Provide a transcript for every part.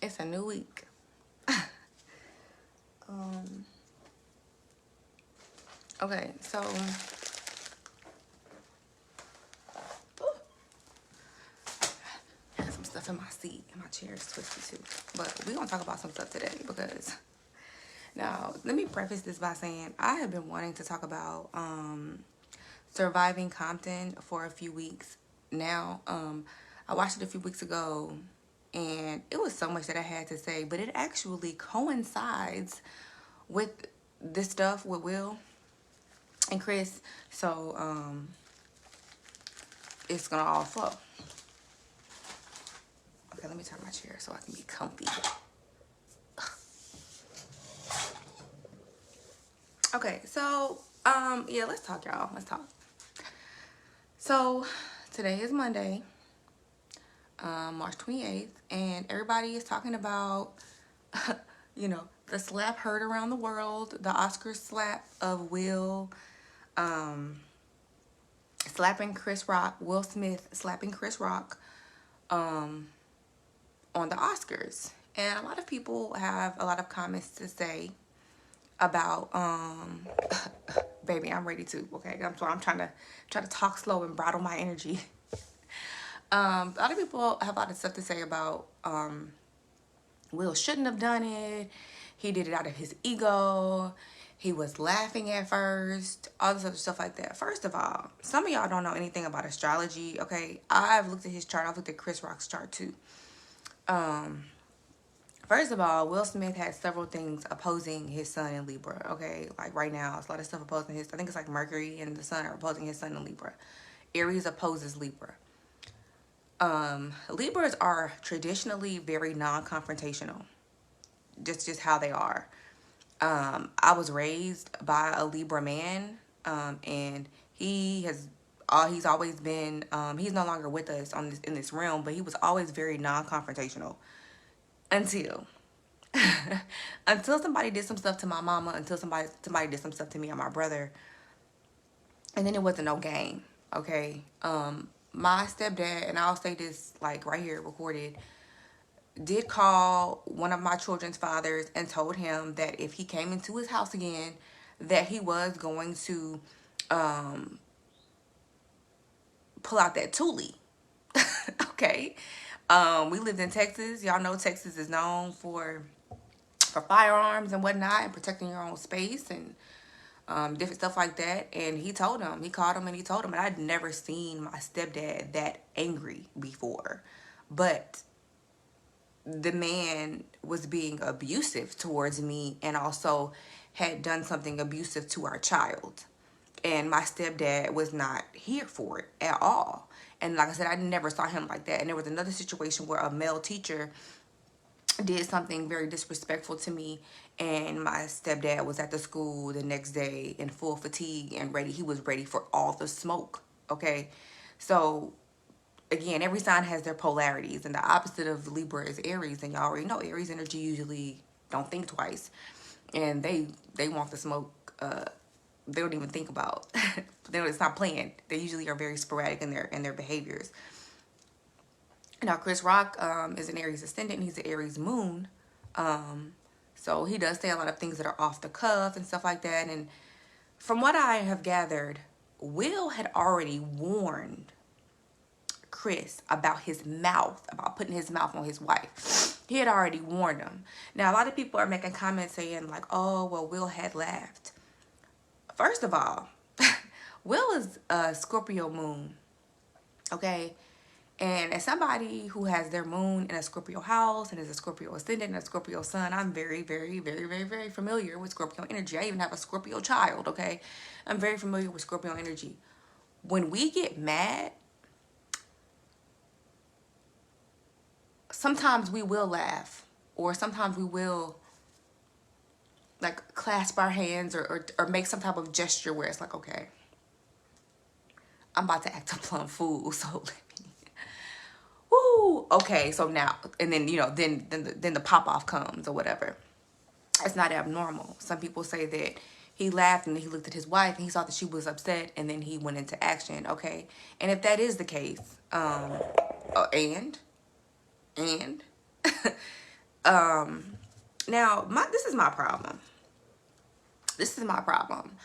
It's a new week. um. Okay, so I have some stuff in my seat, and my chair is twisted too. But we're gonna talk about some stuff today because now let me preface this by saying I have been wanting to talk about surviving Compton for a few weeks now. I watched it a few weeks ago, and it was so much that I had to say, but it actually coincides with this stuff with Will and Chris. So it's gonna all flow. Okay, let me turn my chair so I can be comfy. Okay, so yeah, let's talk, y'all. Let's talk. So today is Monday, March 28th, and everybody is talking about the slap heard around the world, the Oscar slap of Will slapping Chris Rock, Will Smith slapping Chris Rock on the Oscars. And a lot of people have a lot of comments to say about baby, I'm ready to, okay? I'm trying to talk slow and bridle my energy. A lot of people have a lot of stuff to say about Will shouldn't have done it. He did it out of his ego. He was laughing at first. All this other stuff like that. First of all, some of y'all don't know anything about astrology, okay? I've looked at his chart. I've looked at Chris Rock's chart too. First of all, Will Smith has several things opposing his sun in Libra, okay? Like right now, it's a lot of stuff opposing his, I think it's like Mercury and the sun are opposing his sun in Libra. Aries opposes Libra. Libras are traditionally very non-confrontational. Just how they are. I was raised by a Libra man, and he's always been, he's no longer with us in this realm, but he was always very non-confrontational until until somebody did some stuff to my mama, until somebody did some stuff to me and my brother, and then it wasn't no game. Okay. My stepdad, and I'll say this like right here recorded, did call one of my children's fathers and told him that if he came into his house again, that he was going to pull out that Thule. Okay. We lived in Texas. Y'all know Texas is known for firearms and whatnot, and protecting your own space and different stuff like that. And he called him and he told him, and I'd never seen my stepdad that angry before. But the man was being abusive towards me and also had done something abusive to our child. And my stepdad was not here for it at all. And like I said, I never saw him like that. And there was another situation where a male teacher did something very disrespectful to me, and my stepdad was at the school the next day in full fatigue and ready. He was ready for all the smoke. Okay. So again, every sign has their polarities, and the opposite of Libra is Aries, and y'all already know Aries energy usually don't think twice, and they want the smoke. They don't even think about. It's not planned. They usually are very sporadic in their behaviors. Now, Chris Rock is an Aries ascendant. He's an Aries moon. So he does say a lot of things that are off the cuff and stuff like that. And from what I have gathered, Will had already warned Chris about his mouth, about putting his mouth on his wife. He had already warned him. Now, a lot of people are making comments saying like, oh, well, Will had laughed. First of all, Will is a Scorpio moon. Okay. And as somebody who has their moon in a Scorpio house and is a Scorpio ascendant and a Scorpio sun, I'm very, very, very, very, very familiar with Scorpio energy. I even have a Scorpio child, okay? I'm very familiar with Scorpio energy. When we get mad, sometimes we will laugh, or sometimes we will like clasp our hands or make some type of gesture where it's like, okay, I'm about to act a plumb fool, so let me. Woo, okay, so now, and then, then the pop-off comes or whatever. It's not abnormal. Some people say that he laughed and then he looked at his wife and he saw that she was upset and then he went into action, okay? And if that is the case, and Now, this is my problem. This is my problem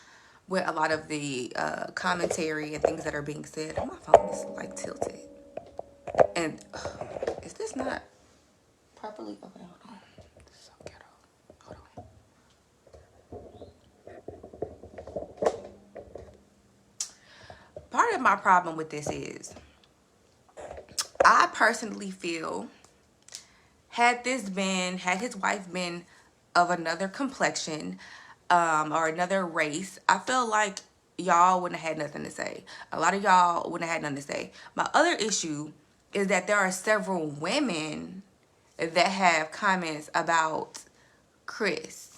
with a lot of the commentary and things that are being said. Oh, my phone is like tilted. And is this not properly? Okay, hold on. This is so ghetto. Hold on. Part of my problem with this is I personally feel had his wife been of another complexion, or another race, I feel like y'all wouldn't have had nothing to say. A lot of y'all wouldn't have had nothing to say. My other issue is that there are several women that have comments about Chris.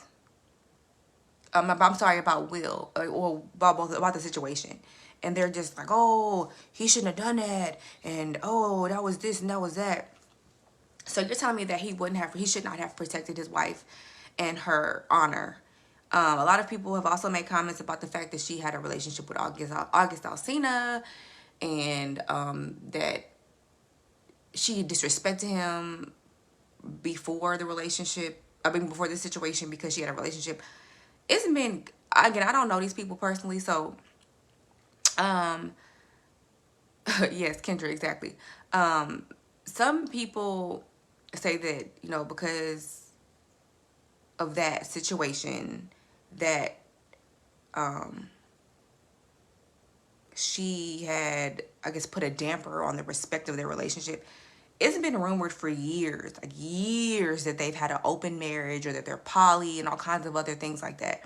I'm sorry, about Will, or about the situation. And they're just like, oh, he shouldn't have done that. And oh, that was this and that was that. So you're telling me that he should not have protected his wife and her honor. A lot of people have also made comments about the fact that she had a relationship with August Alsina, and that she disrespected him before the relationship. Before this situation, because she had a relationship. It's been, again, I don't know these people personally, so yes, Kendra, exactly. Some people say that, because of that situation, that she had, I guess, put a damper on the respect of their relationship. It's been rumored for years, like years, that they've had an open marriage, or that they're poly and all kinds of other things like that.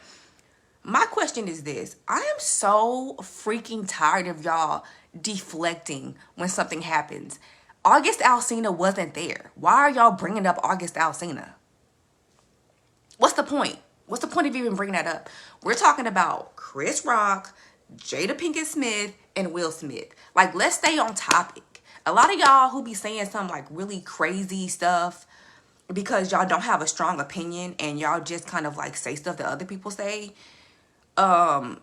My question is this. I am so freaking tired of y'all deflecting when something happens. August Alsina wasn't there. Why are y'all bringing up August Alsina? What's the point? What's the point of even bringing that up? We're talking about Chris Rock, Jada Pinkett Smith, and Will Smith. Like, let's stay on topic. A lot of y'all who be saying some like really crazy stuff because y'all don't have a strong opinion, and y'all just kind of like say stuff that other people say. Y'all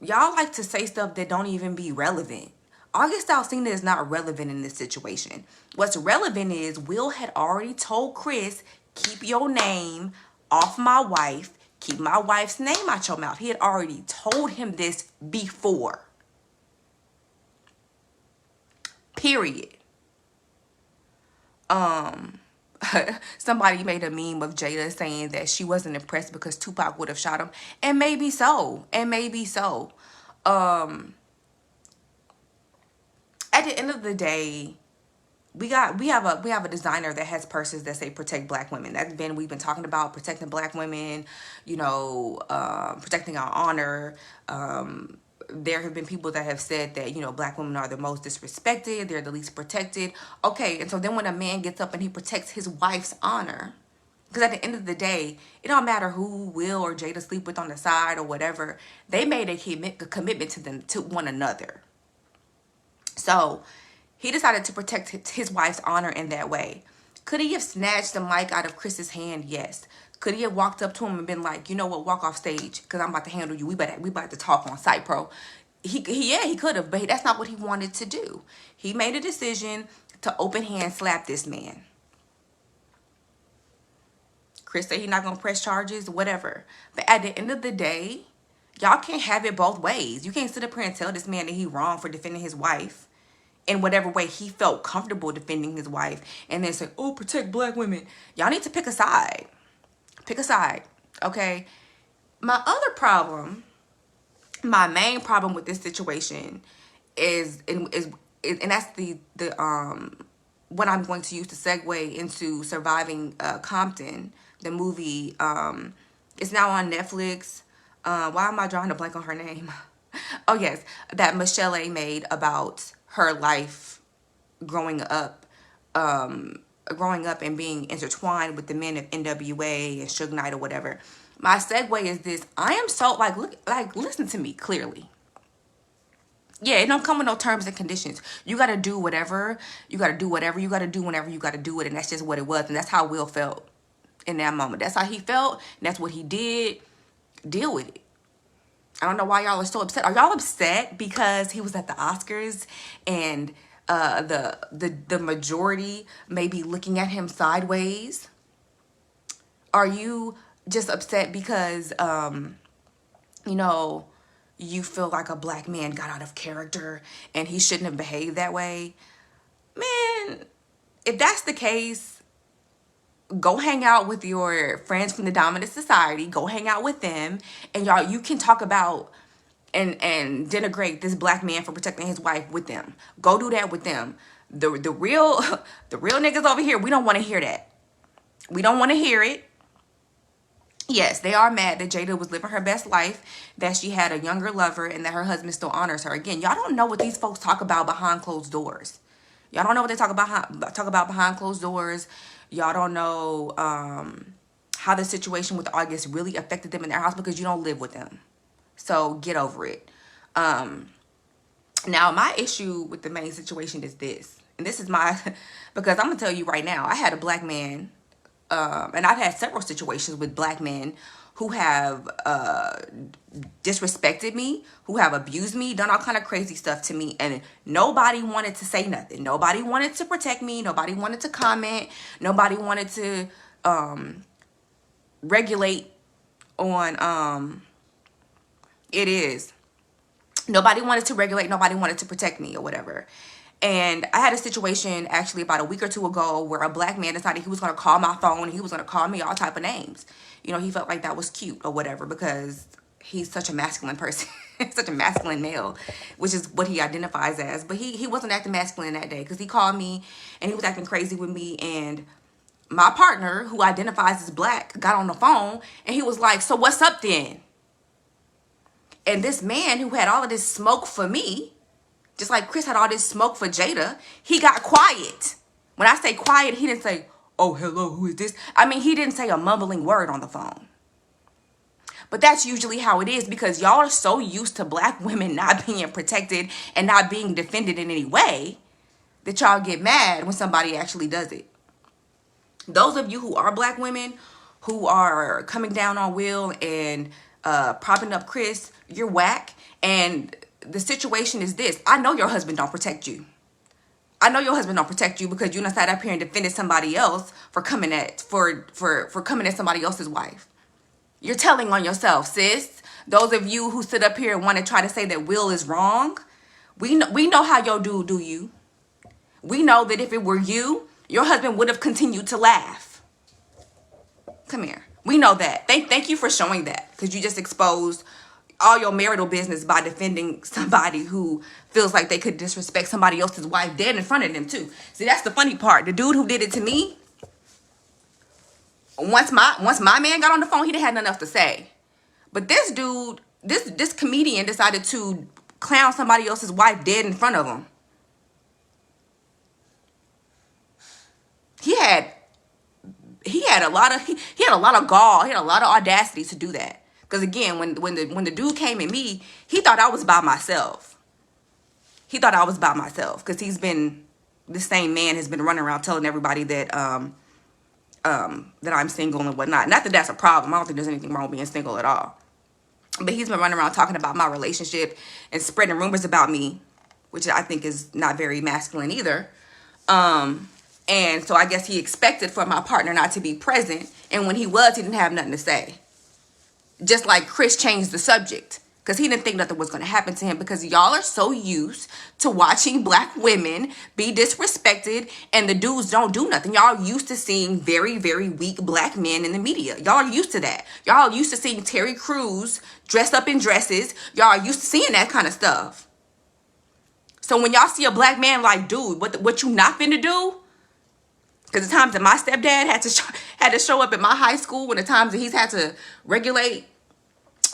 like to say stuff that don't even be relevant. August Alsina is not relevant in this situation. What's relevant is Will had already told Chris, keep your name off my wife. Keep my wife's name out your mouth. He had already told him this before. Period. Somebody made a meme of Jada saying that she wasn't impressed because Tupac would have shot him. And maybe so. And maybe so. At the end of the day, we have a designer that has purses that say protect black women. We've been talking about protecting black women, protecting our honor. There have been people that have said that, black women are the most disrespected, they're the least protected. Okay, and so then when a man gets up and he protects his wife's honor, because at the end of the day, it don't matter who Will or Jada sleep with on the side or whatever, they made a commitment to one another. So he decided to protect his wife's honor in that way. Could he have snatched the mic out of Chris's hand? Yes. Could he have walked up to him and been like, you know what, walk off stage because I'm about to handle you. We about to talk on site, bro. He could have, but that's not what he wanted to do. He made a decision to open hand slap this man. Chris said he's not going to press charges, whatever. But at the end of the day, y'all can't have it both ways. You can't sit up here and tell this man that he's wrong for defending his wife in whatever way he felt comfortable defending his wife, and then say, oh, protect black women. Y'all need to pick a side. Pick a side, okay? My main problem with this situation is that's the what I'm going to use to segue into Surviving Compton, the movie. It's now on Netflix. Why am I drawing a blank on her name? Oh yes, that Michelle A made about her life growing up and being intertwined with the men of NWA and Suge Knight or whatever. My segue is this. I am so listen to me clearly. Yeah, it don't come with no terms and conditions. You got to do whatever. You got to do whatever you got to do whenever you got to do it. And that's just what it was. And that's how Will felt in that moment. That's how he felt. And that's what he did. Deal with it. I don't know why y'all are so upset. Are y'all upset because he was at the Oscars and the majority may be looking at him sideways? Are you just upset because you know, you feel like a black man got out of character and he shouldn't have behaved that way? Man, if that's the case, go hang out with your friends from the dominant society. Go hang out with them, and y'all, you can talk about and denigrate this black man for protecting his wife with them. Go do that with them. The real the real niggas over here, we don't want to hear that. We don't want to hear it. Yes, they are mad that Jada was living her best life, that she had a younger lover, and that her husband still honors her. Again, y'all don't know what these folks talk about behind closed doors. Y'all don't know what they talk about behind closed doors. Y'all don't know how the situation with August really affected them in their house, because you don't live with them. So get over it. Now, my issue with the main situation is this. And this is my, because I'm going to tell you right now, I had a black man, and I've had several situations with black men who have disrespected me, who have abused me, done all kind of crazy stuff to me, and nobody wanted to say nothing. Nobody wanted to protect me. Nobody wanted to comment. Nobody wanted to regulate on nobody wanted to regulate, nobody wanted to protect me or whatever. And I had a situation actually about a week or two ago where a black man decided he was going to call my phone and he was going to call me all type of names. You know, he felt like that was cute or whatever because he's such a masculine person, such a masculine male, which is what he identifies as. But he wasn't acting masculine that day because he called me and he was acting crazy with me. And my partner, who identifies as black, got on the phone and he was like, "So what's up then?" And this man who had all of this smoke for me, just like Chris had all this smoke for Jada, he got quiet. When I say quiet, he didn't say, "Oh, hello, who is this?" I mean, he didn't say a mumbling word on the phone. But that's usually how it is because y'all are so used to black women not being protected and not being defended in any way that y'all get mad when somebody actually does it. Those of you who are black women who are coming down on Will and propping up Chris, you're whack. And the situation is this. I know your husband don't protect you. I know your husband don't protect you because you done sat up here and defended somebody else for coming at coming at somebody else's wife. You're telling on yourself, sis. Those of you who sit up here and want to try to say that Will is wrong, we know how your dude do you. We know that if it were you, your husband would have continued to laugh. Come here. We know that. Thank you for showing that, because you just exposed all your marital business by defending somebody who feels like they could disrespect somebody else's wife dead in front of them too. See, that's the funny part. The dude who did it to me, once my man got on the phone, he didn't have nothing else to say. But this dude, this comedian decided to clown somebody else's wife dead in front of him. He had a lot of gall, he had a lot of audacity to do that. Because again, when the dude came at me, he thought I was by myself. He thought I was by myself because this same man has been running around telling everybody that that I'm single and whatnot. Not that that's a problem. I don't think there's anything wrong with being single at all. But he's been running around talking about my relationship and spreading rumors about me, which I think is not very masculine either. And so I guess he expected for my partner not to be present. And when he was, he didn't have nothing to say. Just like Chris changed the subject because he didn't think nothing was going to happen to him, because y'all are so used to watching black women be disrespected and the dudes don't do nothing. Y'all are used to seeing very, very weak black men in the media. Y'all are used to that. Y'all are used to seeing Terry Crews dressed up in dresses. Y'all are used to seeing that kind of stuff. So when y'all see a black man like, dude, what you not finna do? Because the times that my stepdad had to show up at my high school, and the times that he's had to regulate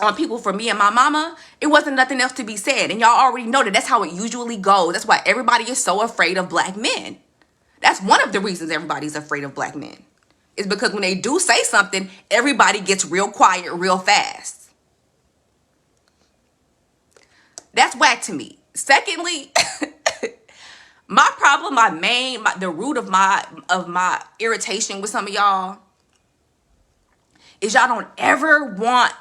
on people for me and my mama, it wasn't nothing else to be said. And y'all already know that that's how it usually goes. That's why everybody is so afraid of black men. That's one of the reasons everybody's afraid of black men. Is because when they do say something, everybody gets real quiet real fast. That's whack to me. Secondly, my problem, the root of my irritation with some of y'all is y'all don't ever want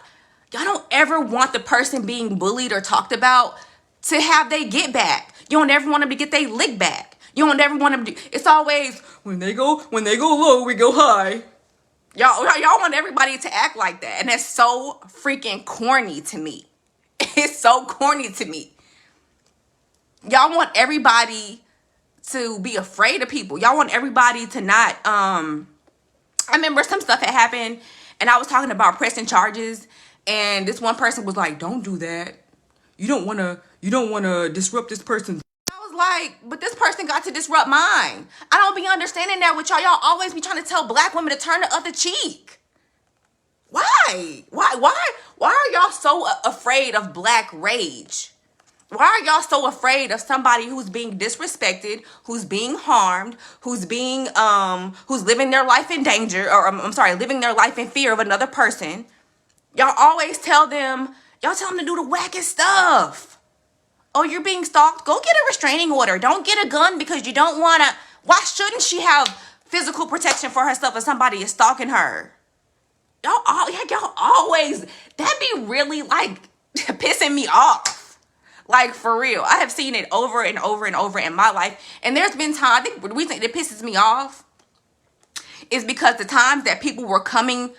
the person being bullied or talked about to have they get back. You don't ever want them to get they lick back. You don't ever want them to. It's always when they go low, we go high. Y'all want everybody to act like that. And that's so freaking corny to me. It's so corny to me. Y'all want everybody to be afraid of people. Y'all want everybody to not, I remember some stuff had happened and I was talking about pressing charges and this one person was like, don't do that. You don't want to disrupt this person. I was like, but this person got to disrupt mine. I don't be understanding that with y'all. Y'all always be trying to tell black women to turn the other cheek. Why? Why are y'all so afraid of black rage? Why are y'all so afraid of somebody who's being disrespected, who's being harmed, who's living their life in danger, or I'm sorry, living their life in fear of another person? Y'all always tell them to do the wackest stuff. Oh, you're being stalked? Go get a restraining order. Don't get a gun because you don't want to. Why shouldn't she have physical protection for herself if somebody is stalking her? Y'all always, that be really like pissing me off. Like for real. I have seen it over and over and over in my life. And there's been times, I think the reason it pisses me off is because the times that people were coming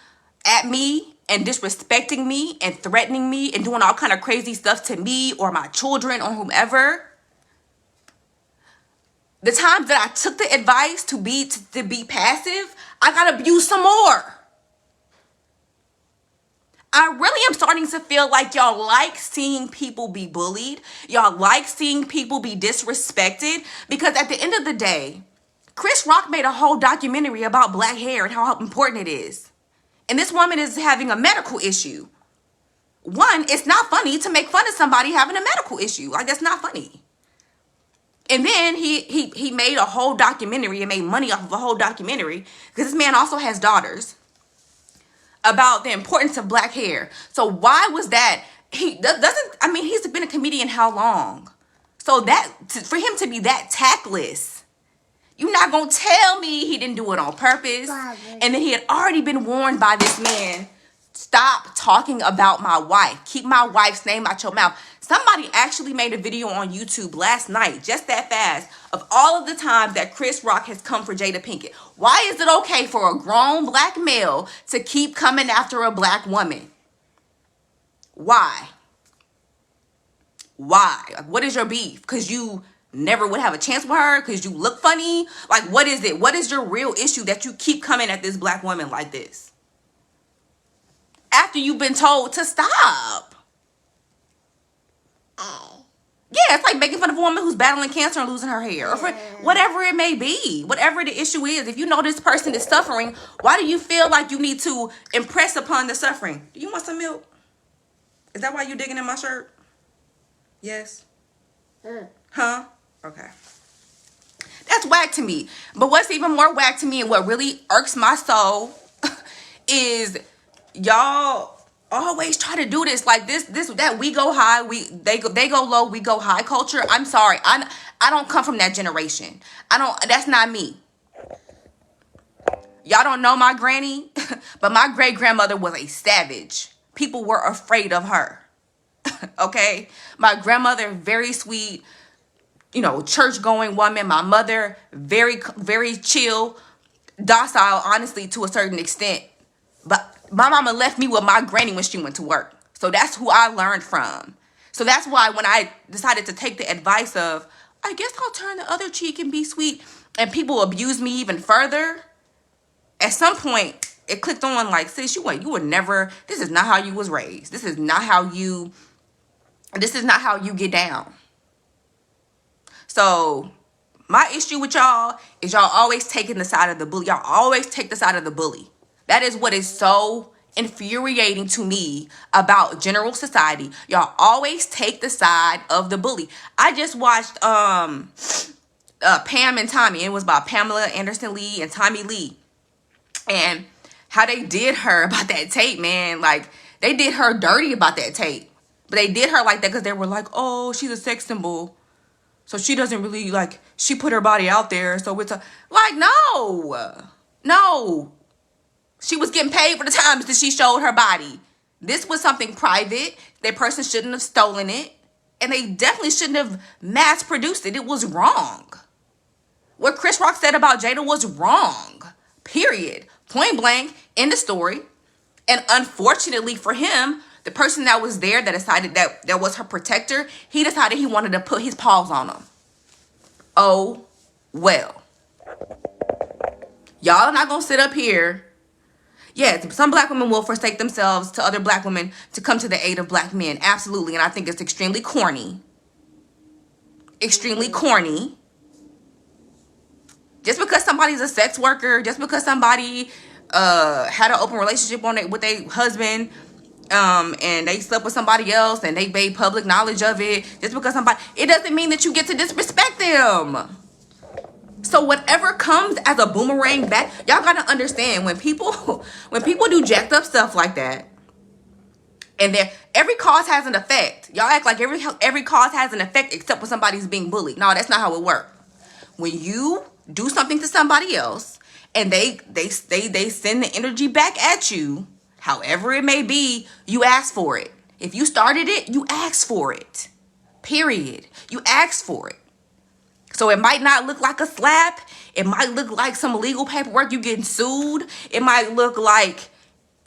at me and disrespecting me and threatening me and doing all kind of crazy stuff to me or my children or whomever, the times that I took the advice to be passive, I got abused some more. I really am starting to feel like y'all like seeing people be bullied. Y'all like seeing people be disrespected. Because at the end of the day, Chris Rock made a whole documentary about black hair and how important it is. And this woman is having a medical issue. One, it's not funny to make fun of somebody having a medical issue. Like, that's not funny. And then he made a whole documentary and made money off of a whole documentary. Because this man also has daughters. About the importance of black hair. So why was that? He's been a comedian how long? So for him to be that tactless, you're not going to tell me he didn't do it on purpose. And then he had already been warned by this man, stop talking about my wife. Keep my wife's name out your mouth. Somebody actually made a video on YouTube last night, just that fast, of all of the times that Chris Rock has come for Jada Pinkett. Why is it okay for a grown black male to keep coming after a black woman? Why? Like, what is your beef? Because you never would have a chance with her? Because you look funny? Like, what is it? What is your real issue that you keep coming at this black woman like this? After you've been told to stop. Yeah, it's like making fun of a woman who's battling cancer and losing her hair. Or whatever it may be. Whatever the issue is. If you know this person is suffering, why do you feel like you need to impress upon the suffering? Do you want some milk? Is that why you digging in my shirt? Yes? Huh? Okay. That's whack to me. But what's even more whack to me and what really irks my soul is y'all always try to do this like that we go high, they go low, we go high culture. I'm sorry. I don't come from that generation. That's not me. Y'all don't know my granny, but my great grandmother was a savage. People were afraid of her. Okay? My grandmother, very sweet, church going woman. My mother, very, very chill, docile, honestly, to a certain extent. But my mama left me with my granny when she went to work. So that's who I learned from. So that's why when I decided to take the advice of, I guess I'll turn the other cheek and be sweet, and people abuse me even further, at some point, it clicked on like, sis, you were never, this is not how you was raised. This is not how you get down. So my issue with y'all is y'all always taking the side of the bully. Y'all always take the side of the bully. That is what is so infuriating to me about general society. Y'all always take the side of the bully. I just watched Pam and Tommy. It was about Pamela Anderson Lee and Tommy Lee. And how they did her about that tape, man. Like, they did her dirty about that tape. But they did her like that because they were like, oh, she's a sex symbol. So she doesn't really, like, she put her body out there. So it's no. She was getting paid for the times that she showed her body. This was something private. That person shouldn't have stolen it. And they definitely shouldn't have mass produced it. It was wrong. What Chris Rock said about Jada was wrong. Period. Point blank in the story. And unfortunately for him, the person that was there that decided that was her protector, he decided he wanted to put his paws on him. Oh, well. Y'all are not going to sit up here. Yes, some black women will forsake themselves to other black women to come to the aid of black men. Absolutely. And I think it's extremely corny. Extremely corny. Just because somebody's a sex worker, just because somebody had an open relationship with their husband, and they slept with somebody else and they made public knowledge of it, just because it doesn't mean that you get to disrespect them. So whatever comes as a boomerang back, y'all gotta understand when people do jacked up stuff like that, and every cause has an effect. Y'all act like every cause has an effect except when somebody's being bullied. No, that's not how it works. When you do something to somebody else and they send the energy back at you, however it may be, you ask for it. If you started it, you ask for it. Period. You ask for it. So it might not look like a slap. It might look like some legal paperwork, you getting sued. It might look like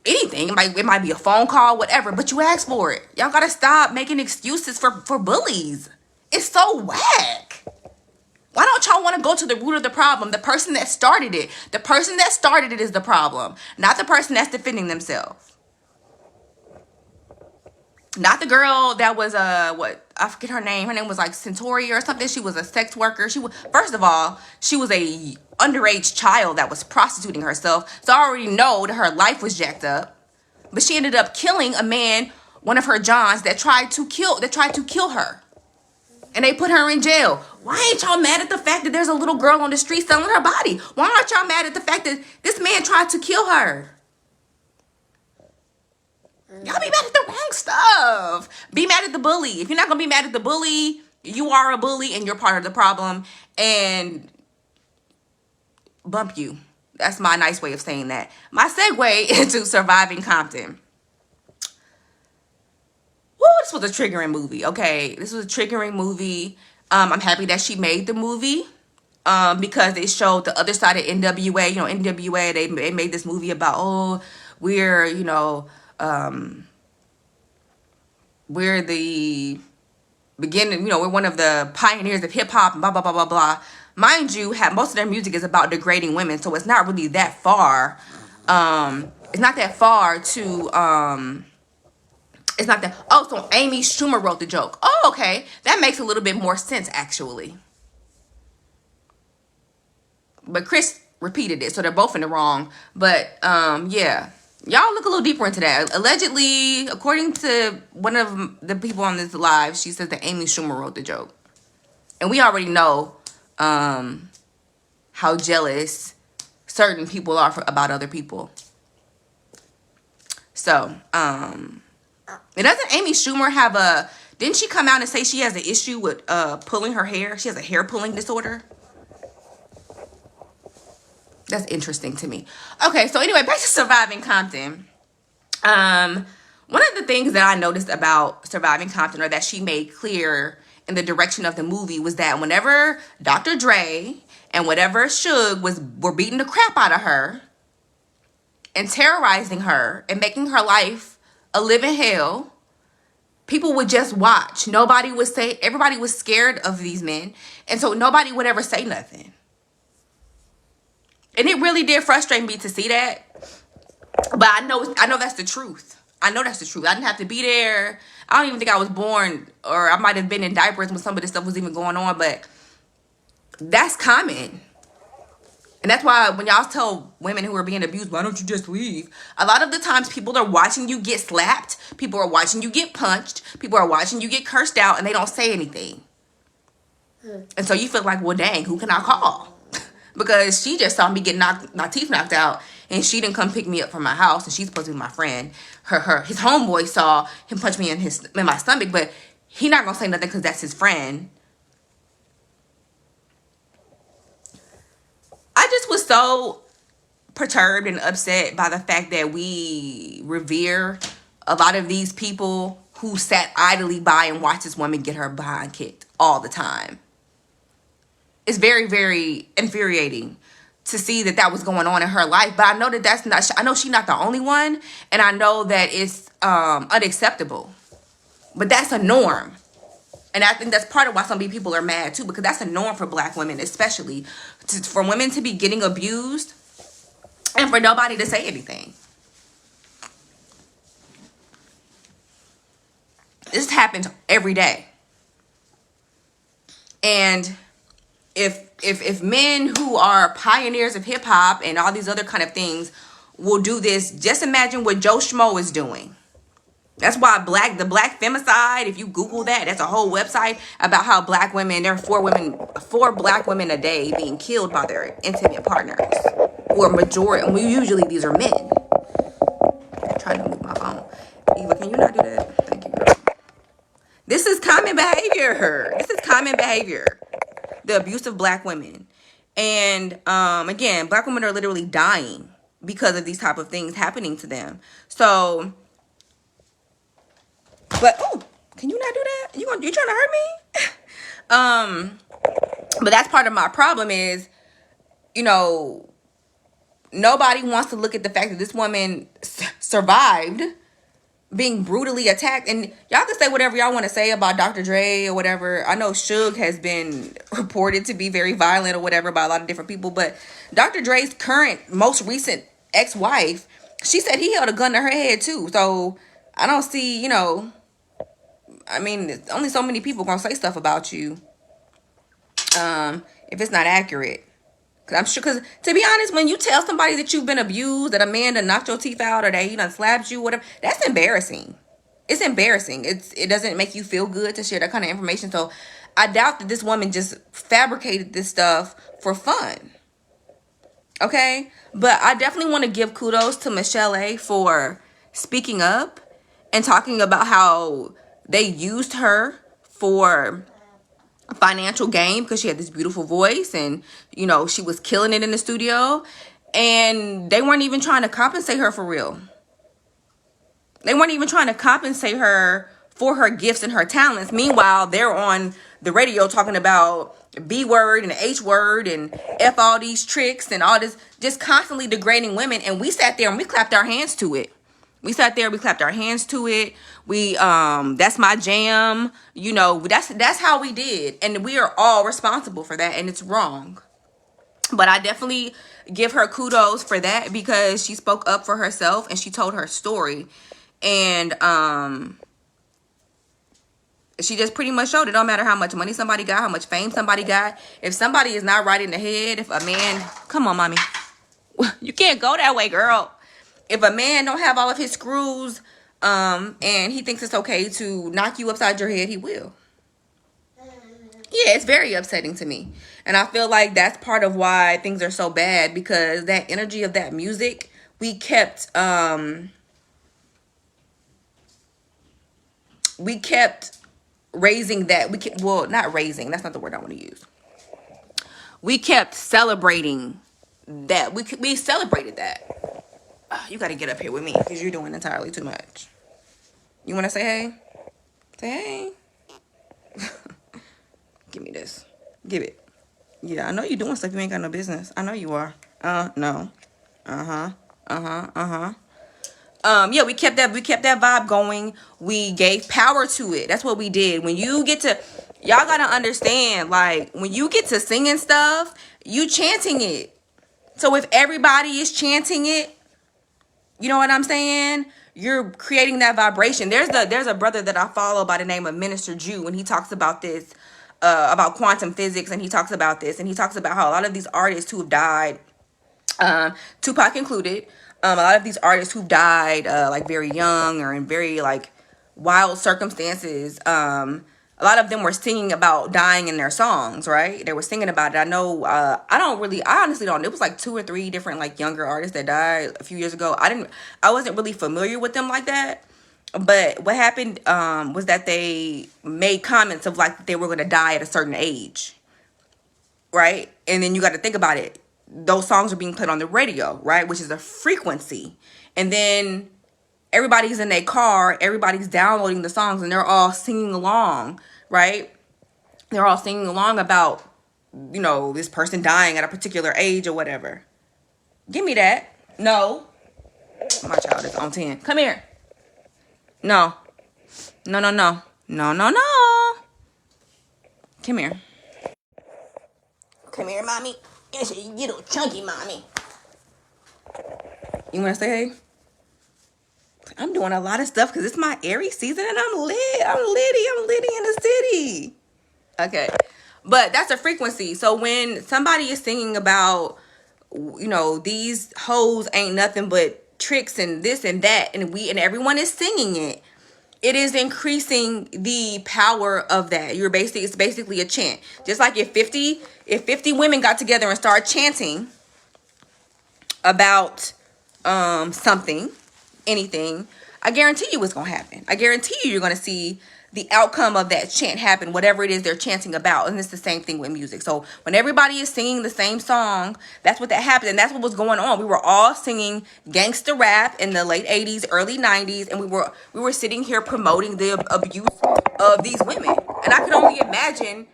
anything. It might be a phone call, whatever, but you ask for it. Y'all gotta stop making excuses for bullies. It's so whack. Why don't y'all want to go to the root of the problem? The person that started it. The person that started it is the problem, not the person that's defending themselves. Not the girl that was I forget her name. Her name was like Centauri or something. She was a sex worker. First of all, she was a underage child that was prostituting herself. So I already know that her life was jacked up. But she ended up killing a man, one of her Johns, that tried to kill her. And they put her in jail. Why ain't y'all mad at the fact that there's a little girl on the street selling her body? Why aren't y'all mad at the fact that this man tried to kill her? Y'all be mad at the wrong stuff. Be mad at the bully. If you're not going to be mad at the bully, you are a bully and you're part of the problem. And bump you. That's my nice way of saying that. My segue into Surviving Compton. Woo, this was a triggering movie, okay? This was a triggering movie. I'm happy that she made the movie because it showed the other side of NWA. You know, NWA, they made this movie about, we're the beginning, we're one of the pioneers of hip-hop, and blah, blah, blah, blah, blah. Mind you, most of their music is about degrading women, so it's not really that far. It's not that far to... It's not that... Oh, so Amy Schumer wrote the joke. Oh, okay. That makes a little bit more sense, actually. But Chris repeated it, so they're both in the wrong. But, yeah. Y'all look a little deeper into that. Allegedly, according to one of the people on this live, she says that Amy Schumer wrote the joke. And we already know how jealous certain people are about other people. So, doesn't Amy Schumer have didn't she come out and say she has an issue with pulling her hair? She has a hair pulling disorder. That's interesting to me. Okay, so anyway, back to Surviving Compton. One of the things that I noticed about Surviving Compton, or that she made clear in the direction of the movie, was that whenever Dr. Dre and whatever Suge were beating the crap out of her and terrorizing her and making her life a living hell, people would just watch. Nobody would say, everybody was scared of these men, and so nobody would ever say nothing. And it really did frustrate me to see that. But I know that's the truth. I know that's the truth. I didn't have to be there. I don't even think I was born, or I might have been in diapers when some of this stuff was even going on, but that's common. And that's why when y'all tell women who are being abused, why don't you just leave? A lot of the times people are watching you get slapped. People are watching you get punched. People are watching you get cursed out, and they don't say anything. And so you feel like, well, dang, who can I call? Because she just saw me get my teeth knocked out, and she didn't come pick me up from my house, and she's supposed to be my friend. His homeboy saw him punch me in my stomach, but he not gonna say nothing because that's his friend. I just was so perturbed and upset by the fact that we revere a lot of these people who sat idly by and watched this woman get her behind kicked all the time. It's very, very infuriating. to see that that was going on in her life. But I know that that's not, I know she's not the only one, and I know that it's unacceptable. But that's a norm. And I think that's part of why some people are mad too, because that's a norm for black women, especially for women to be getting abused and for nobody to say anything. This happens every day. And if men who are pioneers of hip hop and all these other kind of things will do this, just imagine what Joe Schmo is doing. That's why the black femicide, if you Google that, that's a whole website about how black women, there are four black women a day being killed by their intimate partners, who are majority, and usually these are men. I'm trying to move my phone. Eva, can you not do that? Thank you, girl. This is common behavior. This is common behavior. The abuse of black women. And again, black women are literally dying because of these type of things happening to them. So, but oh, can you not do that? You trying to hurt me? But that's part of my problem is, you know, nobody wants to look at the fact that this woman survived being brutally attacked. And y'all can say whatever y'all want to say about Dr. Dre or whatever. I know Suge has been reported to be very violent or whatever by a lot of different people, but Dr. Dre's most recent ex-wife, she said he held a gun to her head too. So I don't see, you know, I mean, only so many people gonna say stuff about you if it's not accurate. Cause I'm sure, cause to be honest, when you tell somebody that you've been abused, that a man done knocked your teeth out or that he done slapped you, whatever, that's embarrassing. It's embarrassing. It doesn't make you feel good to share that kind of information. So I doubt that this woman just fabricated this stuff for fun. Okay? But I definitely want to give kudos to Michelle A for speaking up and talking about how they used her for financial gain because she had this beautiful voice and, you know, she was killing it in the studio, and they weren't even trying to compensate her for real. They weren't even trying to compensate her for her gifts and her talents. Meanwhile, they're on the radio talking about B word and H word and F all these tricks and all this, just constantly degrading women. And we sat there and we clapped our hands to it. We sat there, we clapped our hands to it. We, that's my jam. You know, that's how we did. And we are all responsible for that, and it's wrong. But I definitely give her kudos for that because she spoke up for herself and she told her story. And, she just pretty much showed it don't matter how much money somebody got, how much fame somebody got. If somebody is not right in the head, if a man, come on, mommy. You can't go that way, girl. If a man don't have all of his screws, and he thinks it's okay to knock you upside your head, he will. Yeah, it's very upsetting to me. And I feel like that's part of why things are so bad, because that energy of that music, we kept raising that. Well, not raising, that's not the word I want to use. We kept celebrating that. We celebrated that. You got to get up here with me because you're doing entirely too much. You want to say hey? Say hey. Give me this. Give it. Yeah, I know you're doing stuff you ain't got no business. I know you are. No. Yeah, we kept that vibe going. We gave power to it. That's what we did. When you get to, y'all got to understand, like, when you get to singing stuff, you chanting it. So if everybody is chanting it, you know what I'm saying? You're creating that vibration. There's a brother that I follow by the name of Minister Jew, and he talks about this, about quantum physics, and he talks about this, and he talks about how a lot of these artists who have died, Tupac included, a lot of these artists who've died, like very young or in very like wild circumstances, a lot of them were singing about dying in their songs, right? They were singing about it. I know, I honestly don't. It was like 2 or 3 different like younger artists that died a few years ago. I wasn't really familiar with them like that. But what happened was that they made comments of like they were going to die at a certain age, right? And then you got to think about it. Those songs are being played on the radio, right? Which is a frequency. And then everybody's in their car, everybody's downloading the songs, and they're all singing along, right? They're all singing along about this person dying at a particular age or whatever. Give me that. No. My child is on 10. Come here. No. No, no, no. No, no, no. Come here. Come here, mommy. It's a little chunky mommy. You want to say hey? I'm doing a lot of stuff because it's my Aries season and I'm lit. I'm litty in the city. Okay. But that's a frequency. So when somebody is singing about, these hoes ain't nothing but tricks and this and that, and everyone is singing it, it is increasing the power of that. It's basically a chant. Just like if 50 women got together and started chanting about something, anything, I guarantee you it's gonna happen. I guarantee you're gonna see the outcome of that chant happen, whatever it is they're chanting about. And it's the same thing with music. So when everybody is singing the same song, that's what that happened. And that's what was going on. We were all singing gangster rap in the late 80s, early 90s. And we were sitting here promoting the abuse of these women. And I could only imagine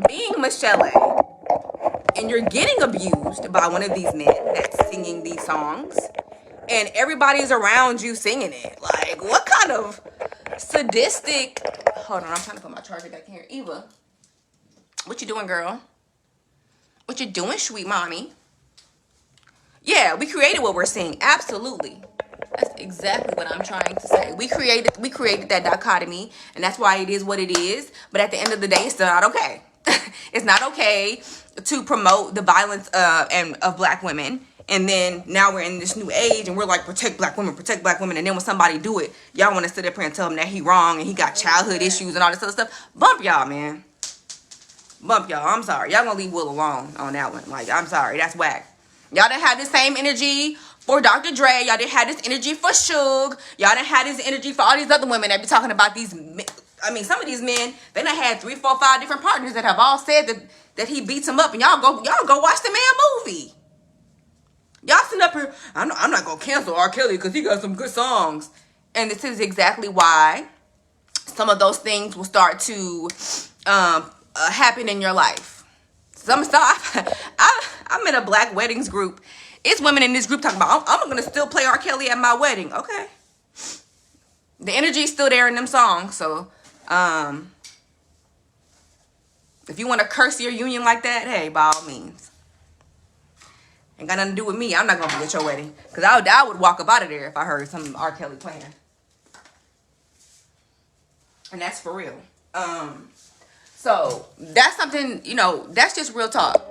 being Michelle and you're getting abused by one of these men that's singing these songs. And everybody's around you singing it. Like, what kind of sadistic... Hold on, I'm trying to put my charger back in here. Eva, what you doing, girl? What you doing, sweet mommy? Yeah, we created what we're seeing. Absolutely. That's exactly what I'm trying to say. We created that dichotomy, and that's why it is what it is. But at the end of the day, it's still not okay. It's not okay to promote the violence of black women. And then now we're in this new age and we're like, protect black women. And then when somebody do it, y'all want to sit up here and tell him that he wrong and he got childhood issues and all this other stuff. Bump y'all, man. Bump y'all. I'm sorry. Y'all gonna leave Will alone on that one. Like, I'm sorry. That's whack. Y'all done have the same energy for Dr. Dre. Y'all done had this energy for Suge. Y'all done had this energy for all these other women that be talking about these. I mean, some of these men, they done had 3, 4, 5 different partners that have all said that he beats them up. And y'all go watch the man movie. Y'all sitting up here, I'm not going to cancel R. Kelly because he got some good songs. And this is exactly why some of those things will start to happen in your life. I'm in a black weddings group. It's women in this group talking about, I'm going to still play R. Kelly at my wedding. Okay. The energy is still there in them songs. So, if you want to curse your union like that, hey, by all means. Ain't got nothing to do with me. I'm not going to be at your wedding. Because I would walk up out of there if I heard some R. Kelly playing. And that's for real. So, that's something, that's just real talk.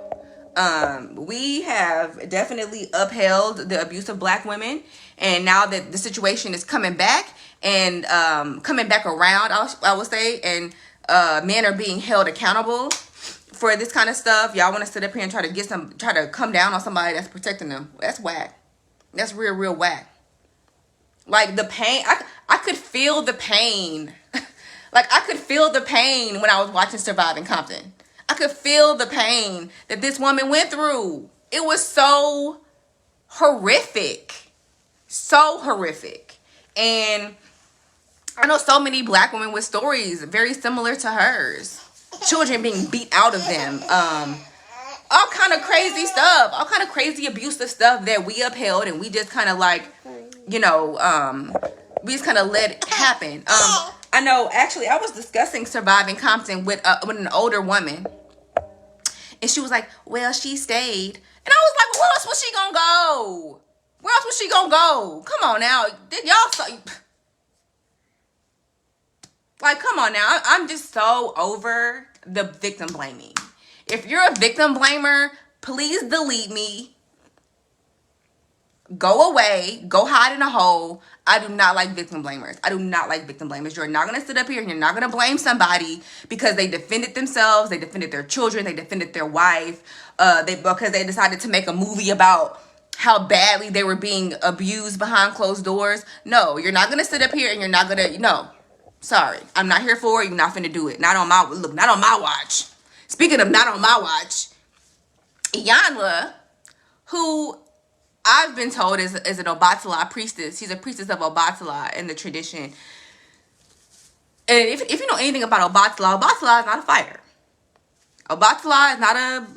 We have definitely upheld the abuse of black women. And now that the situation is coming back and coming back around, I would say, and men are being held accountable for this kind of stuff. Y'all want to sit up here and try to come down on somebody that's protecting them. That's whack. That's real whack. Like the pain, I could feel the pain. Like I could feel the pain when I was watching Surviving Compton. I could feel the pain that this woman went through. It was so horrific. So horrific. And I know so many black women with stories very similar to hers. Children being beat out of them. All kind of crazy stuff. All kind of crazy abusive stuff that we upheld and we just kind of like, we just kind of let it happen. I know, actually, I was discussing Surviving Compton with an older woman. And she was like, well, she stayed. And I was like, where else was she gonna go? Where else was she gonna go? Come on now. Like, come on now. I'm just so over the victim blaming. If you're a victim blamer, please delete me. Go away. Go hide in a hole. I do not like victim blamers. I do not like victim blamers. You're not going to sit up here and you're not going to blame somebody because they defended themselves. They defended their children. They defended their wife. Because they decided to make a movie about how badly they were being abused behind closed doors. No, you're not going to sit up here and you're not going to, no. Sorry. I'm not here for it. You're not finna do it. Not on my watch. Speaking of not on my watch, Iyanla, who I've been told is an Obatala priestess. She's a priestess of Obatala in the tradition. And if you know anything about Obatala is not a fighter. Obatala is not a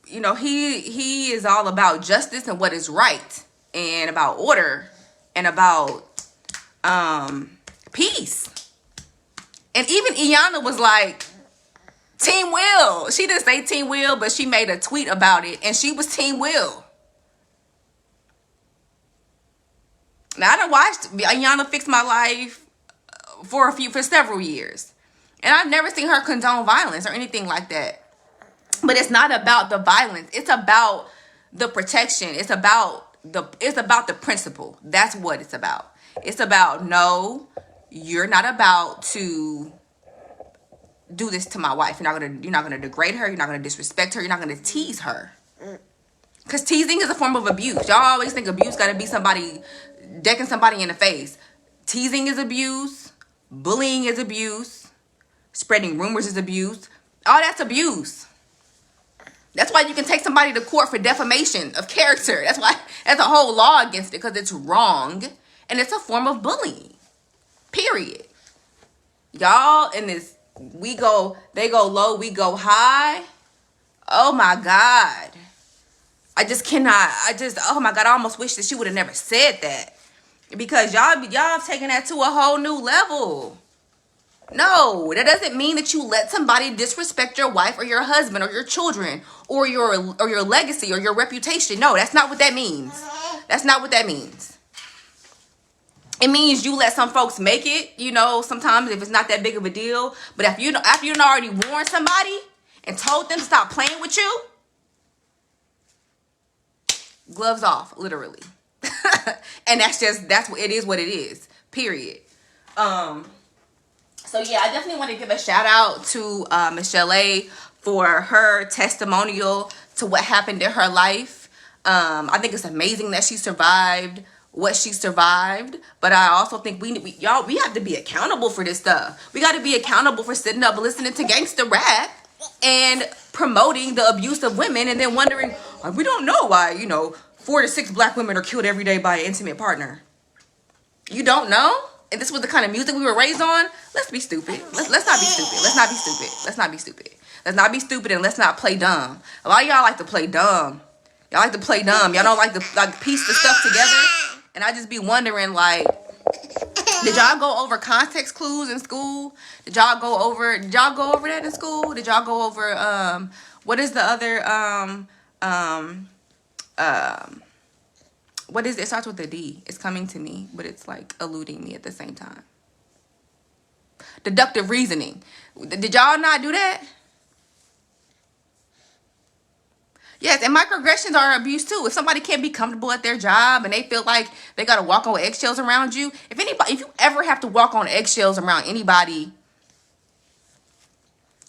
he is all about justice and what is right, and about order, and about peace. And even Iyanla was like, Team Will. She didn't say Team Will, but she made a tweet about it, and she was Team Will. Now, I done watched Iyanla Fix My Life for several years, and I've never seen her condone violence or anything like that. But it's not about the violence. It's about the protection. It's about the principle. That's what it's about. It's about, no, you're not about to do this to my wife. You're not gonna degrade her. You're not gonna disrespect her. You're not gonna tease her. Because teasing is a form of abuse. Y'all always think abuse gotta be somebody decking somebody in the face. Teasing is abuse. Bullying is abuse. Spreading rumors is abuse. All that's abuse. That's why you can take somebody to court for defamation of character. That's why there's a whole law against it, because it's wrong and it's a form of bullying. Period. Y'all in this, they go low, we go high. Oh my God. Oh my God, I almost wish that she would have never said that. Because y'all have taken that to a whole new level. No, that doesn't mean that you let somebody disrespect your wife or your husband or your children or your legacy or your reputation. No, that's not what that means. That's not what that means. It means you let some folks make it, sometimes if it's not that big of a deal. But after you already warned somebody and told them to stop playing with you, gloves off, literally. And that's what it is, period. So yeah, I definitely want to give a shout out to Michelle A for her testimonial to what happened in her life. I think it's amazing that she survived what she survived, but I also think we have to be accountable for this stuff. We got to be accountable for sitting up listening to gangster rap and promoting the abuse of women, and then wondering, we don't know why 4 to 6 black women are killed every day by an intimate partner. You don't know? And this was the kind of music we were raised on? Let's be stupid. Let's not be stupid. Let's not be stupid. Let's not be stupid. Let's not be stupid, and let's not play dumb. A lot of y'all like to play dumb. Y'all like to play dumb. Y'all don't like to piece the stuff together. And I just be wondering, did y'all go over context clues in school? Did y'all go over that in school? Did y'all go over what is the other what is it? It starts with a D. It's coming to me, but it's eluding me at the same time. Deductive reasoning. Did y'all not do that? Yes, and microaggressions are abuse too. If somebody can't be comfortable at their job and they feel like they got to walk on eggshells around you, if you ever have to walk on eggshells around anybody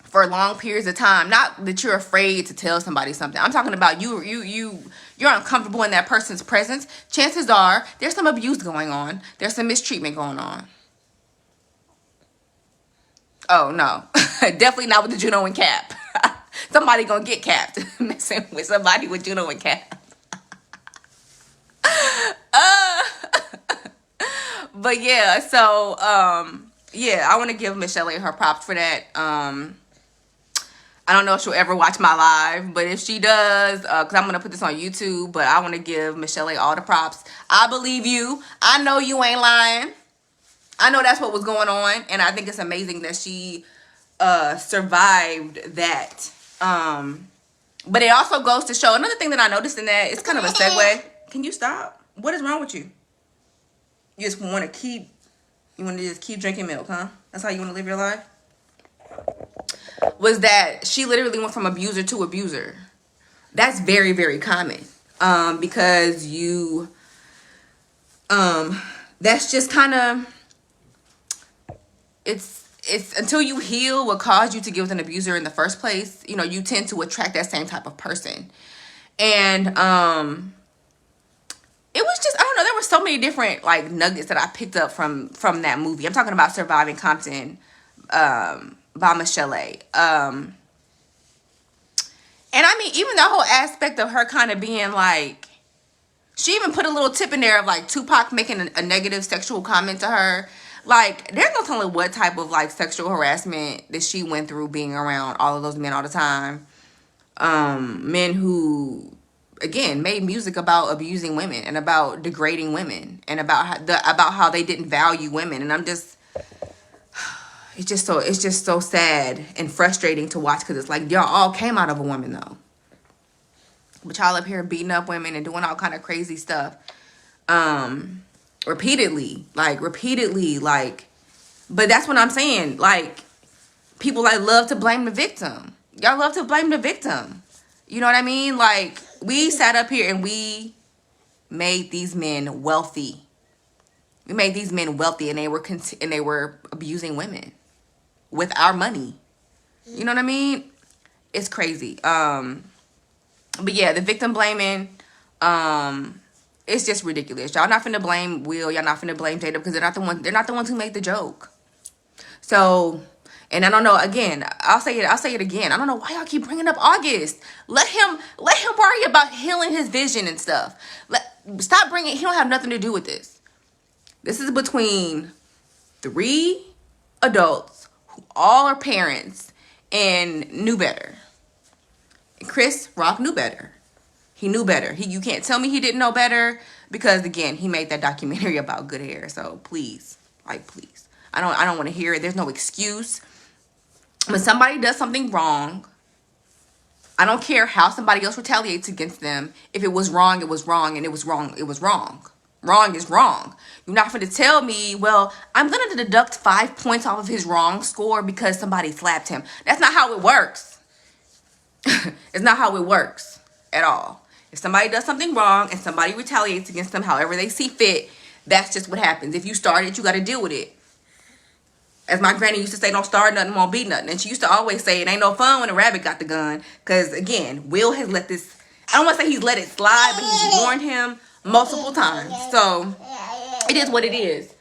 for long periods of time, not that you're afraid to tell somebody something. I'm talking about you're uncomfortable in that person's presence. Chances are there's some abuse going on. There's some mistreatment going on. Oh no, definitely not with the Juno and Cap. Somebody gonna get capped messing with somebody with Juno and Cap. But yeah, so I want to give Michelle A her props for that. I don't know if she'll ever watch my live, but if she does, because I'm gonna put this on YouTube, but I want to give Michelle A all the props. I believe you. I know you ain't lying. I know that's what was going on, and I think it's amazing that she survived that. But it also goes to show another thing that I noticed in that. It's kind of a segue. Can you stop? What is wrong with you? You just want to just keep drinking milk, huh? That's how you want to live your life? Was that she literally went from abuser to abuser. That's very, very common. Because that's just kind of, it's until you heal what caused you to get with an abuser in the first place, you tend to attract that same type of person. And it was just, I don't know, there were so many different nuggets that I picked up from that movie. I'm talking about Surviving Compton by Michelle A. And I mean, even the whole aspect of her kind of being she even put a little tip in there of Tupac making a negative sexual comment to her. There's no telling what type of sexual harassment that she went through being around all of those men all the time. Men who, again, made music about abusing women and about degrading women and about how they didn't value women. And it's just so sad and frustrating to watch, because it's like y'all all came out of a woman though, but y'all up here beating up women and doing all kind of crazy stuff, repeatedly, like. But that's what I'm saying. Like, people like love to blame the victim. Y'all love to blame the victim. You know what I mean? Like, we sat up here and we made these men wealthy. We made these men wealthy, and they were abusing women with our money. You know what I mean? It's crazy. But yeah, the victim blaming, it's just ridiculous. Y'all not finna blame Will. Y'all not finna blame Jada, because they're not the ones who made the joke. So, and I don't know, again, I'll say it again. I don't know why y'all keep bringing up August. Let him worry about healing his vision and stuff. Stop bringing, he don't have nothing to do with this. This is between 3 adults who all are parents and knew better. Chris Rock knew better. He knew better. You can't tell me he didn't know better, because again, he made that documentary about good hair. So please, please. I don't want to hear it. There's no excuse. When somebody does something wrong, I don't care how somebody else retaliates against them. If it was wrong, it was wrong, and it was wrong, it was wrong. Wrong is wrong. You're not going to tell me, well, I'm going to deduct 5 points off of his wrong score because somebody slapped him. That's not how it works. It's not how it works at all. If somebody does something wrong and somebody retaliates against them however they see fit, that's just what happens. If you start it, you got to deal with it. As my granny used to say, don't start nothing, won't beat nothing. And she used to always say, it ain't no fun when a rabbit got the gun. Because, again, Will has let this, I don't want to say he's let it slide, but he's warned him multiple times. So, it is what it is.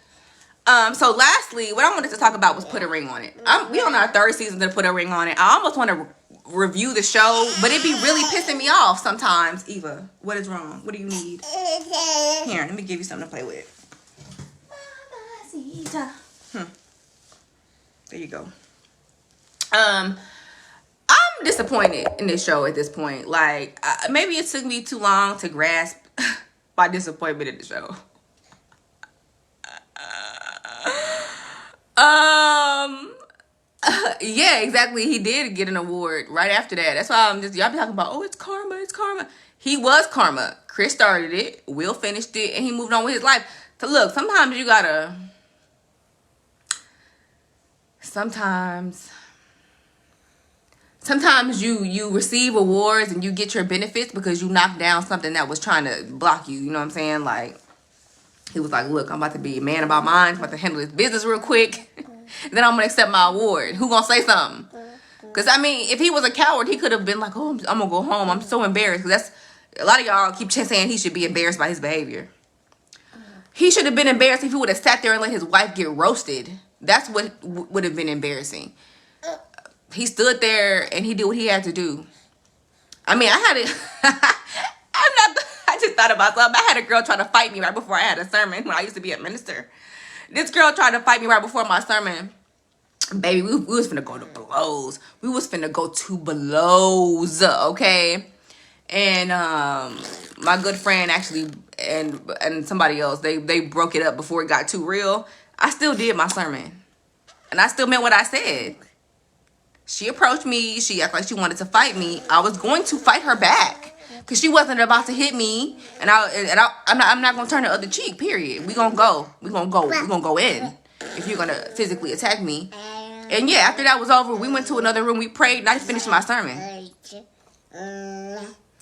So, lastly, what I wanted to talk about was Put a Ring on It. We on our 3rd season to Put a Ring on It. I almost want to review the show, but it be really pissing me off sometimes. Eva, what is wrong? What do you need? Here, let me give you something to play with. There you go. I'm disappointed in this show at this point. Like, maybe it took me too long to grasp my disappointment in the show. Yeah, exactly. He did get an award right after that. That's why y'all be talking about, oh, it's karma, it's karma. He was karma. Chris started it, Will finished it, and he moved on with his life. So look, sometimes you receive awards and you get your benefits because you knocked down something that was trying to block you. You know what I'm saying? Like, he was like, look, I'm about to be a man about mine. I'm about to handle this business real quick. Then I'm going to accept my award. Who going to say something? Because, I mean, if he was a coward, he could have been like, oh, I'm going to go home. I'm so embarrassed. Because a lot of y'all keep saying he should be embarrassed by his behavior. He should have been embarrassed if he would have sat there and let his wife get roasted. That's what would have been embarrassing. He stood there and he did what he had to do. I mean, I just thought about something. I had a girl try to fight me right before I had a sermon when I used to be a minister. This girl tried to fight me right before my sermon. Baby, we was finna go to blows. We was finna go to blows, okay? And my good friend actually and somebody else, they broke it up before it got too real. I still did my sermon. And I still meant what I said. She approached me. She acted like she wanted to fight me. I was going to fight her back. Because she wasn't about to hit me. And I'm not going to turn the other cheek, period. We're going to go. We're going to go in. If you're going to physically attack me. And yeah, after that was over, we went to another room. We prayed and I finished my sermon.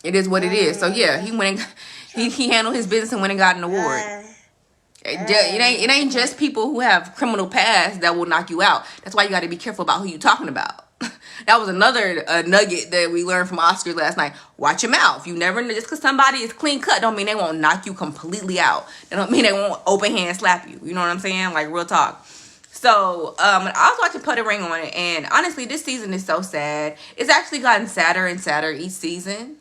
It is what it is. So yeah, he went and he handled his business and went and got an award. It ain't just people who have criminal past that will knock you out. That's why you got to be careful about who you talking about. That was another nugget that we learned from Oscars last night. Watch your mouth. You never know. Just because somebody is clean cut don't mean they won't knock you completely out. That don't mean they won't open hand slap you. You know what I'm saying? Like, real talk. So, I was watching Put a Ring on It, and honestly, this season is so sad. It's actually gotten sadder and sadder each season.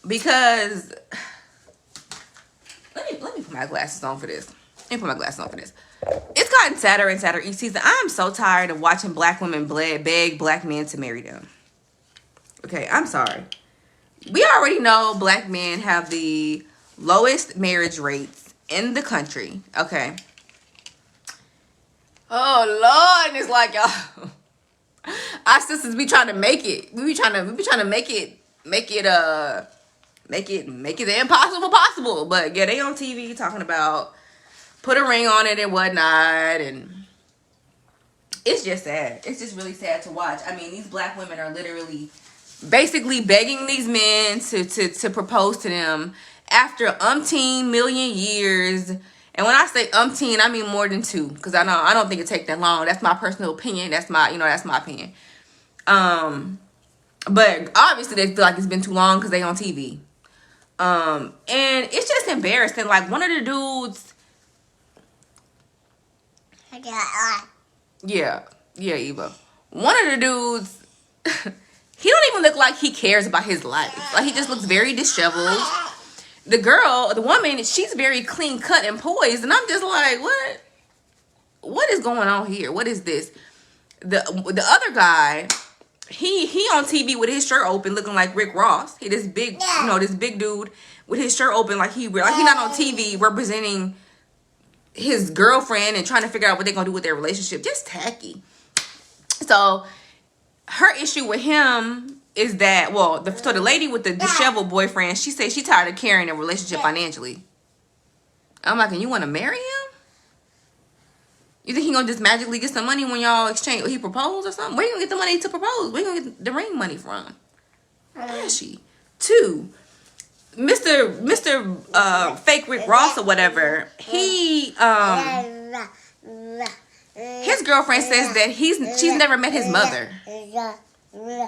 Because let me put my glasses on for this. Let me put my glasses on for this. It's gotten sadder and sadder each season. I'm so tired of watching black women beg black men to marry them. Okay, I'm sorry. We already know black men have the lowest marriage rates in the country. Okay. Oh Lord, and it's like y'all. Our sisters be trying to make it. We be trying to make it the impossible possible. But yeah, they on TV talking about put a ring on it and whatnot, and it's just sad. It's just really sad to watch. I mean, these black women are literally basically begging these men to propose to them after umpteen million years. And when I say umpteen, I mean more than two, because I don't think it take that long. That's my personal opinion. That's my opinion. But obviously they feel like it's been too long because they on TV. And it's just embarrassing. Like, one of the dudes. Yeah, Eva. One of the dudes, he don't even look like he cares about his life. Like, he just looks very disheveled. The woman, she's very clean cut and poised, and I'm just like, what is going on here? What is this? The other guy, he on TV with his shirt open, looking like Rick Ross. He this big, this big dude with his shirt open, like he not on TV representing his girlfriend and trying to figure out what they're gonna do with their relationship. Just tacky. So her issue with him is that, so the lady with the disheveled boyfriend, she said she tired of carrying a relationship financially. I'm like, and you want to marry him? You think he gonna just magically get some money when y'all exchange, or he propose or something? Where you gonna get the money to propose? Where you gonna get the ring money from? Where is she? 2, Mr. Fake Rick Ross or whatever, he his girlfriend says that she's never met his mother.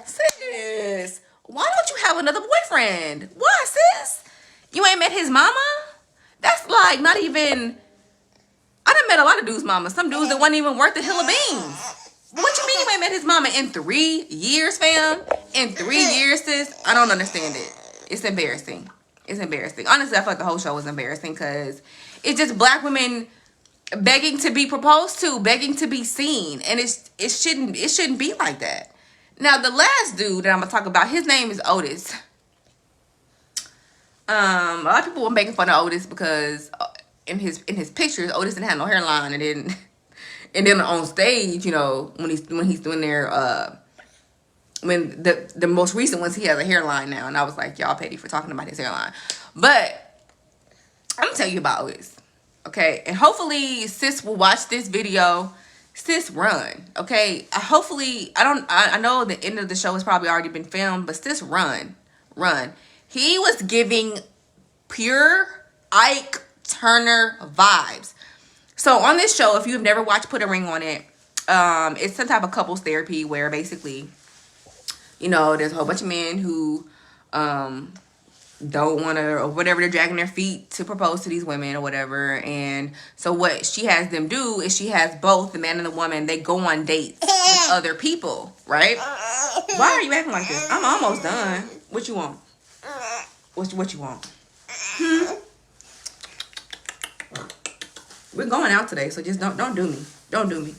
Sis, why don't you have another boyfriend? Why, sis? You ain't met his mama? That's like not even. I done met a lot of dudes' mamas. Some dudes that wasn't even worth a hill of beans. What you mean you ain't met his mama in 3 years, fam? In 3 years, sis? I don't understand it. It's embarrassing. It's embarrassing. Honestly, I feel like the whole show was embarrassing because it's just black women begging to be proposed to, begging to be seen, and it shouldn't be like that. Now, the last dude that I'm gonna talk about, his name is Otis. A lot of people were making fun of Otis because in his pictures, Otis didn't have no hairline, and then on stage, when he's doing their when the most recent ones, he has a hairline now, and I was like, y'all petty for talking about his hairline. But I'm gonna tell you about Otis, okay? And hopefully sis will watch this video. Sis, run, okay? I know the end of the show has probably already been filmed, but sis, run. He was giving pure Ike Turner vibes. So on this show, if you've never watched Put a Ring on It, it's some type of couples therapy where basically, there's a whole bunch of men who don't want to, or whatever, they're dragging their feet to propose to these women or whatever. And so what she has them do is she has both the man and the woman, they go on dates with other people, right? Why are you acting like this? I'm almost done. What you want? What you want? We're going out today, so just don't do me. Don't do me.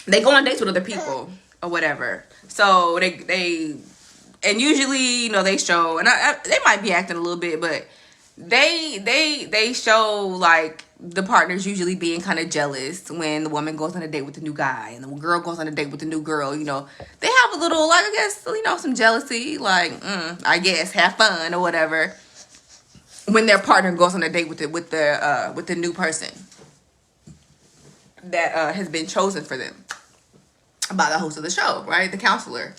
They go on dates with other people or whatever. So they and usually, they show, and they might be acting a little bit, but they show like the partners usually being kind of jealous when the woman goes on a date with the new guy and the girl goes on a date with the new girl. They have a little, like, I guess, some jealousy, like, I guess, have fun or whatever, when their partner goes on a date with the new person that has been chosen for them by the host of the show, right? The counselor.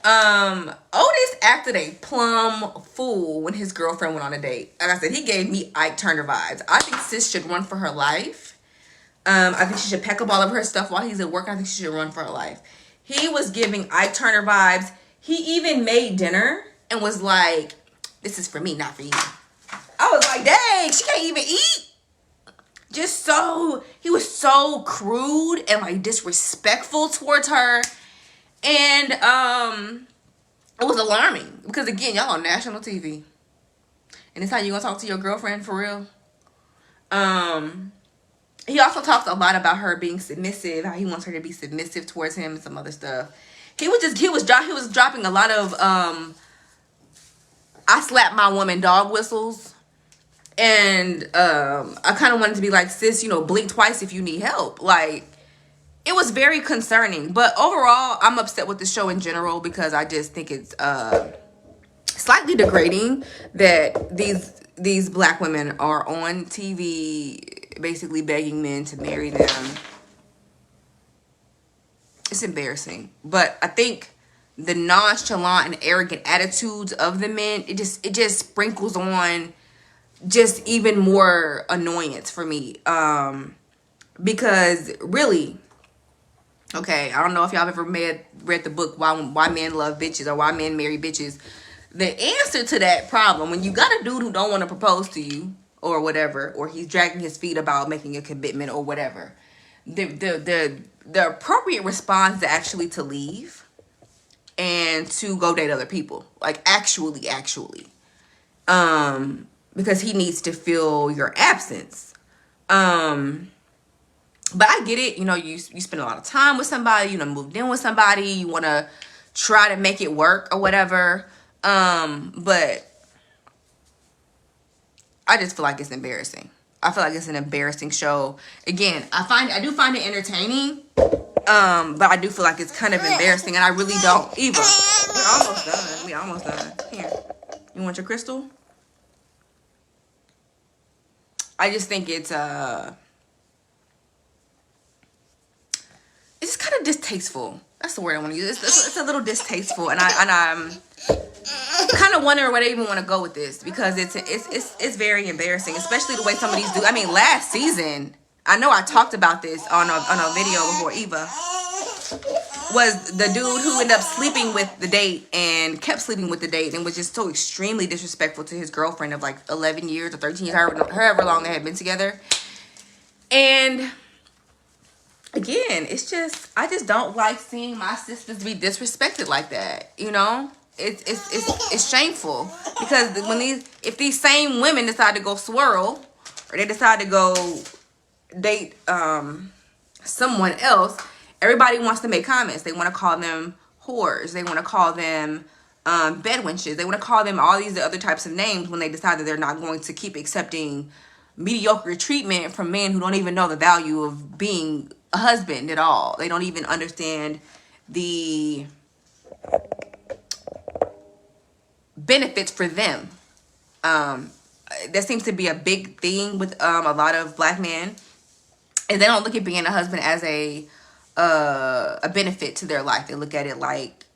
Otis acted a plumb fool when his girlfriend went on a date. Like I said, he gave me Ike Turner vibes. I think sis should run for her life. I think she should pack up all of her stuff while he's at work. I think she should run for her life. He was giving Ike Turner vibes. He even made dinner and was like, this is for me, not for you. I was like, dang, she can't even eat. He was so crude and like disrespectful towards her. And it was alarming because, again, y'all on national TV, and it's how you gonna talk to your girlfriend for real. Um, he also talks a lot about her being submissive, how he wants her to be submissive towards him and some other stuff. He was dropping a lot of I slap my woman dog whistles. And I kind of wanted to be like, sis, blink twice if you need help. Like, it was very concerning. But overall, I'm upset with the show in general because I just think it's slightly degrading that these black women are on TV basically begging men to marry them. It's embarrassing. But I think the nonchalant and arrogant attitudes of the men, it just sprinkles on just even more annoyance for me. Because really, okay, I don't know if y'all have ever read the book Why Men Love Bitches or Why Men Marry Bitches. The answer to that problem, when you got a dude who don't want to propose to you or whatever, or he's dragging his feet about making a commitment or whatever, the appropriate response is actually to leave and to go date other people. Like, actually. Because he needs to feel your absence. But I get it. You spend a lot of time with somebody, moved in with somebody, you want to try to make it work or whatever. But I just feel like it's embarrassing. I feel like it's an embarrassing show. Again, I do find it entertaining. But I do feel like it's kind of embarrassing, and I really don't. Eva, we almost done. Here, you want your crystal? I just think it's just kind of distasteful. That's the word I want to use. It's a little distasteful, and I'm kind of wondering where they even want to go with this, because it's very embarrassing, especially the way some of these do. I mean, last season, I know I talked about this on a video before. Eva was the dude who ended up sleeping with the date and kept sleeping with the date and was just so extremely disrespectful to his girlfriend of like 11 years or 13 years, however long they had been together. And again, I just don't like seeing my sisters be disrespected like that. It's shameful, because if these same women decide to go swirl, or they decide to go date someone else, everybody wants to make comments. They want to call them whores. They want to call them bedwenches. They want to call them all these other types of names when they decide that they're not going to keep accepting mediocre treatment from men who don't even know the value of being a husband at all. They don't even understand the benefits for them. That seems to be a big thing with a lot of black men, and they don't look at being a husband as a benefit to their life. They look at it like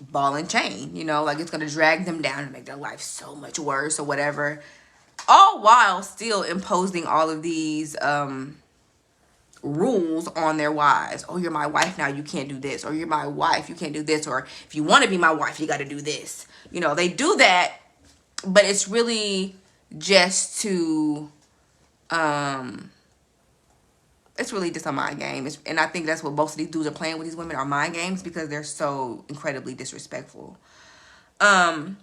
ball and chain, like it's going to drag them down and make their life so much worse or whatever, all while still imposing all of these rules on their wives. Oh, you're my wife now, you can't do this. Or you're my wife, you can't do this. Or if you want to be my wife, you got to do this. They do that, but it's really just to it's really just a mind game. And I think that's what most of these dudes are playing with these women, are mind games, because they're so incredibly disrespectful. But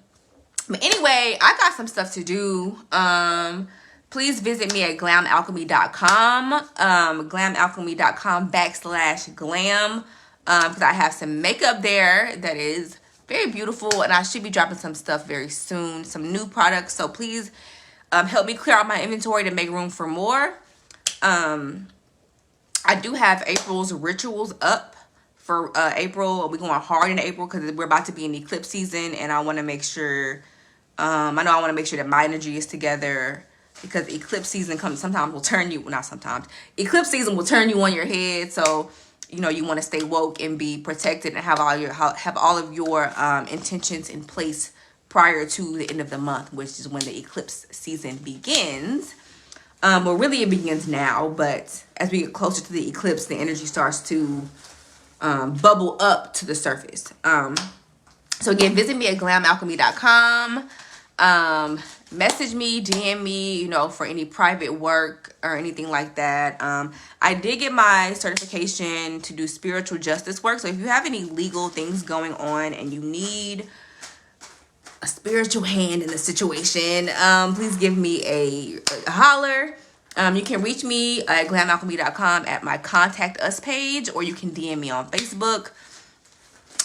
anyway, I got some stuff to do. Please visit me at glamalchemy.com. Glamalchemy.com/glam. Because I have some makeup there that is very beautiful, and I should be dropping some stuff very soon, some new products. So please help me clear out my inventory to make room for more. I do have April's rituals up for April. We're going hard in April because we're about to be in eclipse season, and I want to make sure, I want to make sure that my energy is together, because eclipse season sometimes will turn you, well, not sometimes, eclipse season will turn you on your head. So, you want to stay woke and be protected and have all of your intentions in place prior to the end of the month, which is when the eclipse season begins. Well, really it begins now, but as we get closer to the eclipse, the energy starts to bubble up to the surface. So again, visit me at glamalchemy.com. Message me, DM me, for any private work or anything like that. I did get my certification to do spiritual justice work. So if you have any legal things going on and you need a spiritual hand in the situation, please give me a holler. You can reach me at glamalchemy.com at my contact us page, or you can DM me on Facebook,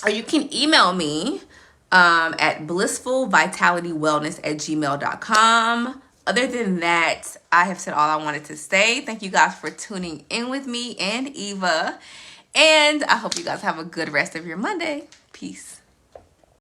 or you can email me at blissfulvitalitywellness@gmail.com. Other than that, I have said all I wanted to say. Thank you guys for tuning in with me and Eva. And I hope you guys have a good rest of your Monday. Peace.